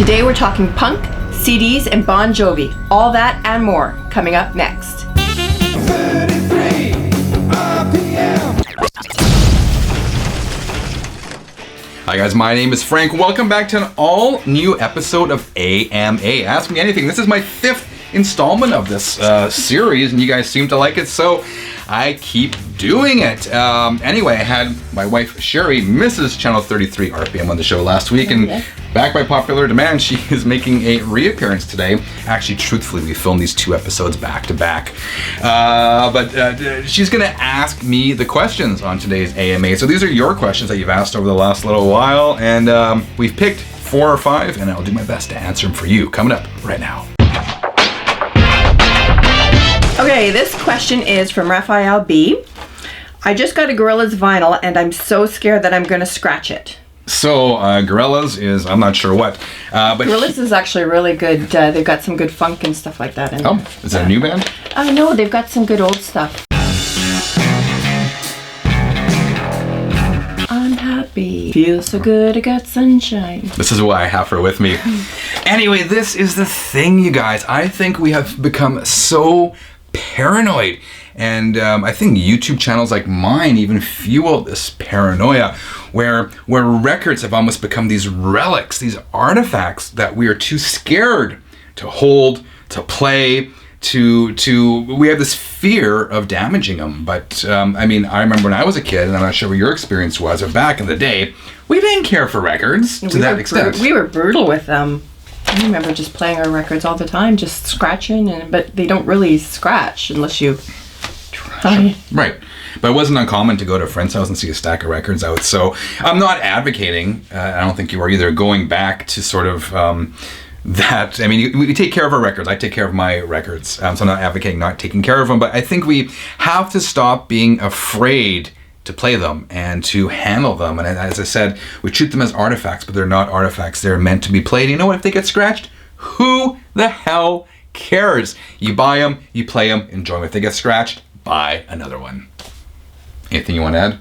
Today we're talking punk, CDs, and Bon Jovi. All that and more coming up next. 33 RPM. Hi guys, my name is Frank. Welcome back to an all new episode of AMA. Ask Me Anything. This is my 5th installment of this series, and you guys seem to like it, so I keep doing it. Anyway, I had my wife Sheri, Mrs. Channel 33 RPM, on the show last week, and back by popular demand, she is making a reappearance today. Actually, truthfully, we filmed these 2 episodes back to back. But she's gonna ask me the questions on today's AMA. So these are your questions that you've asked over the last little while, and we've picked 4 or 5, and I'll do my best to answer them for you. Coming up right now. Okay, this question is from Raphael B. I just got a Gorillaz vinyl and I'm so scared that I'm going to scratch it. So, Gorillaz is, I'm not sure what. But Gorillaz is actually really good. They've got some good funk and stuff like that in there. Is that a new band? No, they've got some good old stuff. I'm happy. Feel so good, I got sunshine. This is why I have her with me. Anyway, this is the thing, you guys. I think we have become so paranoid, and I think YouTube channels like mine even fuel this paranoia, where records have almost become these relics, these artifacts that we are too scared to hold, to play, we have this fear of damaging them. But I mean, I remember when I was a kid, and I'm not sure what your experience was, but back in the day, we didn't care for records to that extent. We were brutal with them. I remember just playing our records all the time, just scratching, but they don't really scratch unless you try. Right. But it wasn't uncommon to go to a friend's house and see a stack of records out. So I'm not advocating, I don't think you are either, going back to sort of that. I mean, we take care of our records. I take care of my records. So I'm not advocating not taking care of them. But I think we have to stop being afraid to play them and to handle them. And as I said, we treat them as artifacts, but they're not artifacts. They're meant to be played. You know what? If they get scratched, who the hell cares? You buy them, you play them, enjoy them. If they get scratched, buy another one. Anything you want to add?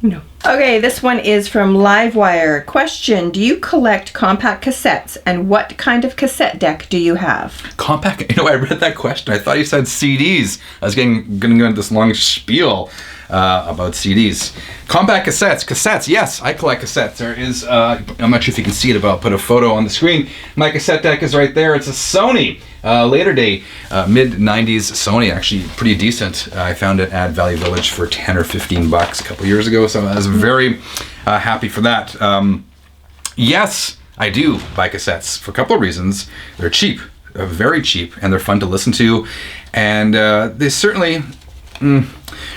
No. Okay, this one is from Livewire. Question: do you collect compact cassettes, and what kind of cassette deck do you have? Compact? You know, I read that question. I thought you said CDs. I was going to go into this long spiel about CDs. Compact cassettes, yes, I collect cassettes. There is, I'm not sure if you can see it, but I'll put a photo on the screen. My cassette deck is right there. It's a Sony, later day, mid-90s Sony, actually pretty decent. I found it at Valley Village for 10 or 15 bucks a couple years ago, so I was very happy for that. Yes, I do buy cassettes for a couple of reasons. They're cheap, very cheap, and they're fun to listen to, and they certainly...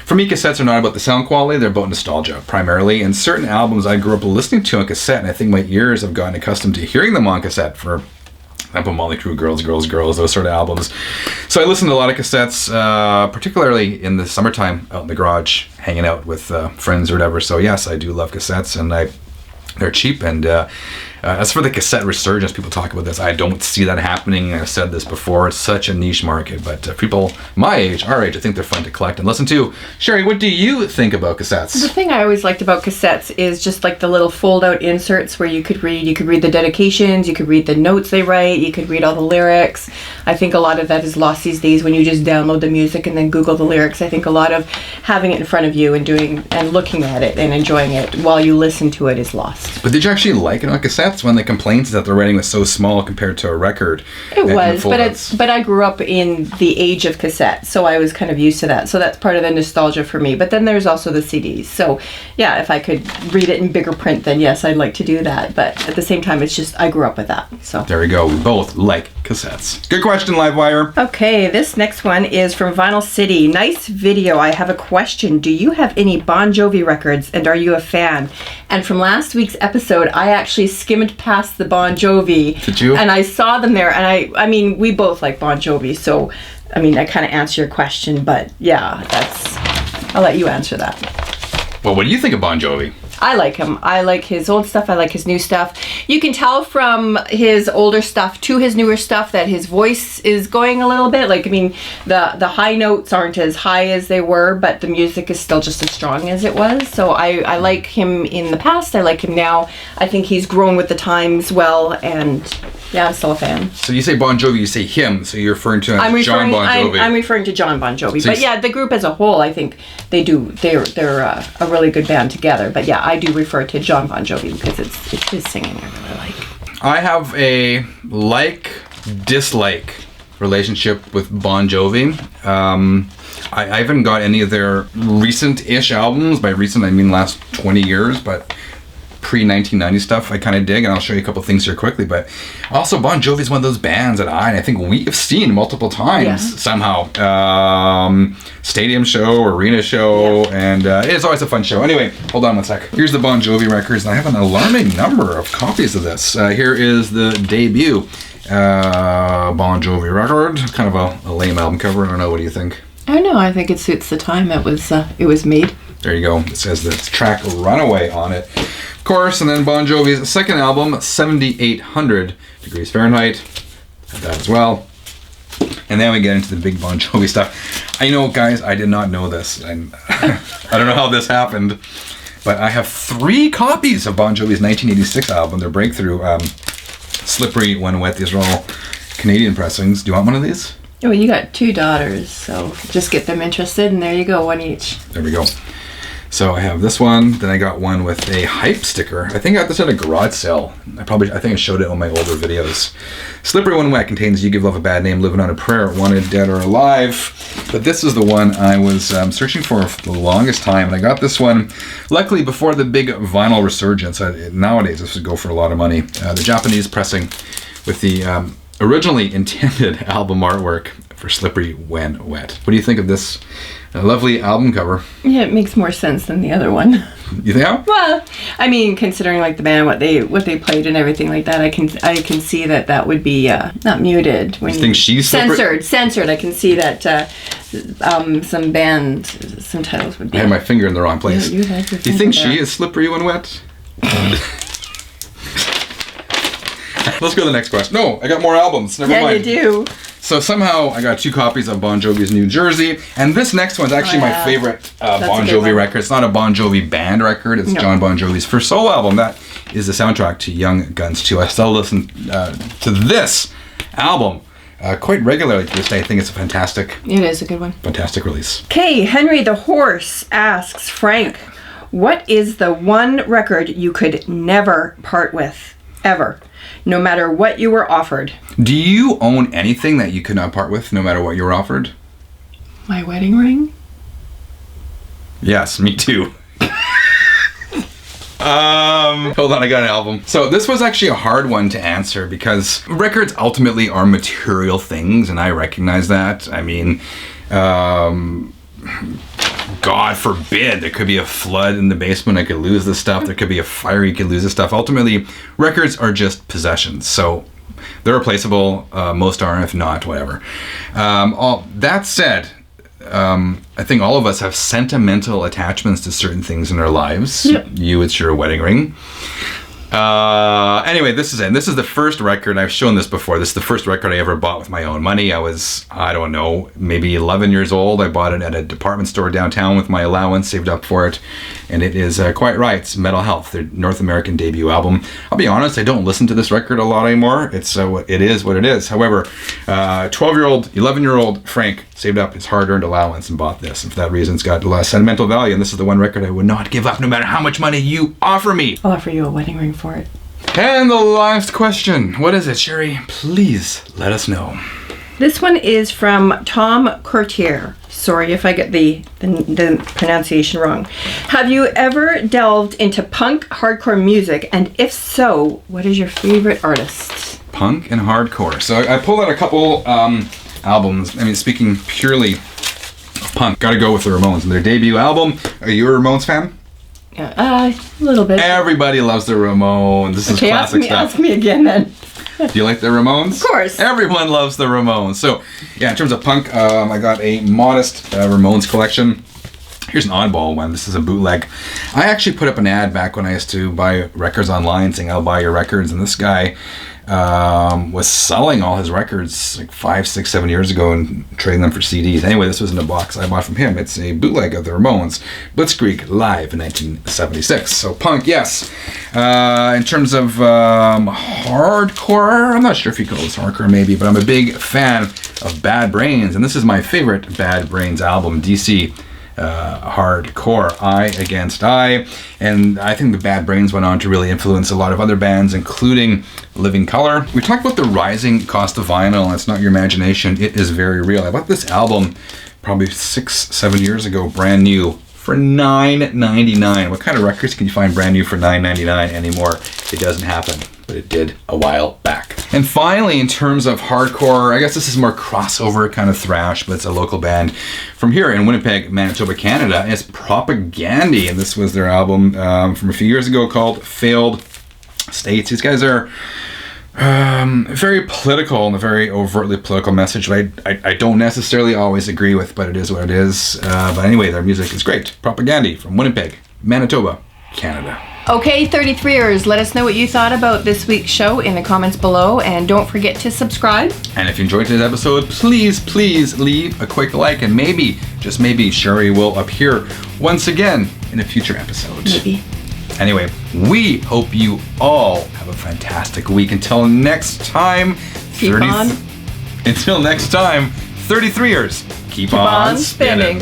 For me, cassettes are not about the sound quality, they're about nostalgia primarily, and certain albums I grew up listening to on cassette, and I think my ears have gotten accustomed to hearing them on cassette. For example, Motley Crue, Girls, those sort of albums. So I listened to a lot of cassettes, particularly in the summertime, out in the garage, hanging out with friends or whatever. So yes, I do love cassettes, and they're cheap, and as for the cassette resurgence, people talk about this. I don't see that happening. I've said this before. It's such a niche market, but people my age, our age, I think they're fun to collect and listen to. Sheri, what do you think about cassettes? The thing I always liked about cassettes is just like the little fold-out inserts where you could read the dedications, you could read the notes they write, you could read all the lyrics. I think a lot of that is lost these days when you just download the music and then Google the lyrics. I think a lot of having it in front of you and looking at it and enjoying it while you listen to it is lost. But did you actually like it on cassette? One of the complaints is that the writing was so small compared to a record. It was, but I grew up in the age of cassette, so I was kind of used to that. So that's part of the nostalgia for me. But then there's also the CDs. So yeah, if I could read it in bigger print, then yes, I'd like to do that. But at the same time, it's just I grew up with that. So there we go. We both like cassettes. Good question, Livewire. Okay, this next one is from Vinyl City. Nice video. I have a question. Do you have any Bon Jovi records, and are you a fan? And from last week's episode, I actually skimmed past the Bon Jovi. Did you? And I saw them there, and I mean, we both like Bon Jovi, so I mean, I kind of answer your question, but yeah, I'll let you answer that. Well, what do you think of Bon Jovi? I like him. I like his old stuff. I like his new stuff. You can tell from his older stuff to his newer stuff that his voice is going a little bit. Like, I mean, the high notes aren't as high as they were, but the music is still just as strong as it was. So I like him in the past. I like him now. I think he's grown with the times well, and yeah, I'm still a fan. So you say Bon Jovi, you say him, so you're referring to John Bon Jovi. I'm referring to John Bon Jovi. So but yeah, the group as a whole, I think they're a really good band together. But yeah, I do refer to John Bon Jovi because it's his singing I really like. I have a like-dislike relationship with Bon Jovi. I haven't got any of their recent-ish albums. By recent, I mean last 20 years, but pre-1990 stuff I kind of dig, and I'll show you a couple things here quickly. But also, Bon Jovi is one of those bands that I think we have seen multiple times somehow. Stadium show, arena show, and it's always a fun show. Anyway, hold on one sec. Here's the Bon Jovi records, and I have an alarming number of copies of this. Here is the debut Bon Jovi record. Kind of a lame album cover. I don't know. What do you think? I don't know. I think it suits the time it was made. There you go. It says the track Runaway on it. Of course, and then Bon Jovi's second album, 7800 Degrees Fahrenheit. Have that as well. And then we get into the big Bon Jovi stuff. I know, guys, I did not know this. I don't know how this happened, but I have 3 copies of Bon Jovi's 1986 album, their breakthrough, Slippery When Wet. These are all Canadian pressings. Do you want one of these? Oh, you got 2 daughters, so just get them interested, and there you go, one each. There we go. So I have this one, then I got one with a hype sticker. I think I got this at a garage sale. I think I showed it on my older videos. Slippery When Wet contains You Give Love a Bad Name, Living on a Prayer, Wanted Dead or Alive. But this is the one I was searching for the longest time, and I got this one, luckily before the big vinyl resurgence. Nowadays this would go for a lot of money. The Japanese pressing with the originally intended album artwork for Slippery When Wet. What do you think of this lovely album cover? Yeah, it makes more sense than the other one. You think? Well, I mean, considering like the band, what they played and everything like that, I can see that would be not muted. When you think she's censored? I can see that some titles would be. I had my finger in the wrong place. Do you think she is slippery when wet? Let's go to the next question. No, I got more albums. Never mind. Yeah, you do. So somehow I got 2 copies of Bon Jovi's New Jersey, and this next one's actually my favorite Bon Jovi record. It's not a Bon Jovi band record. It's John Bon Jovi's first solo album. That is the soundtrack to Young Guns 2. I still listen to this album quite regularly to this day. I think it's a fantastic. It is a good one. Fantastic release. Okay, Henry the Horse asks Frank, what is the one record you could never part with, ever? No matter what you were offered. Do you own anything that you could not part with, no matter what you were offered? My wedding ring? Yes, me too. Hold on, I got an album. So this was actually a hard one to answer because records ultimately are material things, and I recognize that. I mean, God forbid there could be a flood in the basement, I could lose this stuff. There could be a fire, you could lose this stuff. Ultimately, records are just possessions. So they're replaceable. Most are, if not, whatever. All that said, I think all of us have sentimental attachments to certain things in our lives. Yep. You, it's your wedding ring. Anyway, this is it. This is the first record. I've shown this before. This is the first record I ever bought with my own money. I was, I don't know, maybe 11 years old. I bought it at a department store downtown with my allowance, saved up for it. And it is quite right. It's Metal Health, their North American debut album. I'll be honest, I don't listen to this record a lot anymore. It's it is what it is. However, 12-year-old, 11-year-old Frank saved up his hard-earned allowance and bought this. And for that reason, it's got a lot of sentimental value. And this is the one record I would not give up no matter how much money you offer me. I'll offer you a wedding ring for it. And the last question. What is it, Sheri? Please let us know. This one is from Tom Courtier. Sorry if I get the pronunciation wrong. Have you ever delved into punk hardcore music? And if so, what is your favorite artist? Punk and hardcore. So I pulled out a couple albums. I mean, speaking purely of punk, gotta go with the Ramones and their debut album. Are you a Ramones fan? A little bit. Everybody loves the Ramones. This is classic stuff. Ask me again then. Do you like the Ramones? Of course. Everyone loves the Ramones. So, yeah, in terms of punk, I got a modest Ramones collection. Here's an oddball one. This is a bootleg. I actually put up an ad back when I used to buy records online saying I'll buy your records, and this guy was selling all his records like 5, 6, 7 years ago and trading them for CDs. Anyway, this was in a box I bought from him. It's a bootleg of the Ramones, Blitzkrieg Live in 1976. So punk, yes. In terms of hardcore, I'm not sure if you call this hardcore maybe, but I'm a big fan of Bad Brains, and this is my favorite Bad Brains album, DC hardcore, Eye Against Eye. And I think the Bad Brains went on to really influence a lot of other bands, including Living Colour. We talked about the rising cost of vinyl, and it's not your imagination, it is very real. I bought this album probably 6, 7 years ago, brand new, for $9.99. What kind of records can you find brand new for $9.99 anymore? It doesn't happen, but it did a while back. And finally, in terms of hardcore, I guess this is more crossover kind of thrash, but it's a local band from here in Winnipeg, Manitoba, Canada. And it's Propaganda, and this was their album from a few years ago called Failed States. These guys are very political and a very overtly political message, but I don't necessarily always agree with, but it is what it is. But anyway, their music is great. Propaganda from Winnipeg, Manitoba, Canada. Okay, 33ers, let us know what you thought about this week's show in the comments below, and don't forget to subscribe. And if you enjoyed today's episode, please leave a quick like, and maybe, just maybe, Sheri will appear once again in a future episode. Maybe. Anyway, we hope you all have a fantastic week. Until next time, Keep on. Until next time, 33ers, keep on spinning.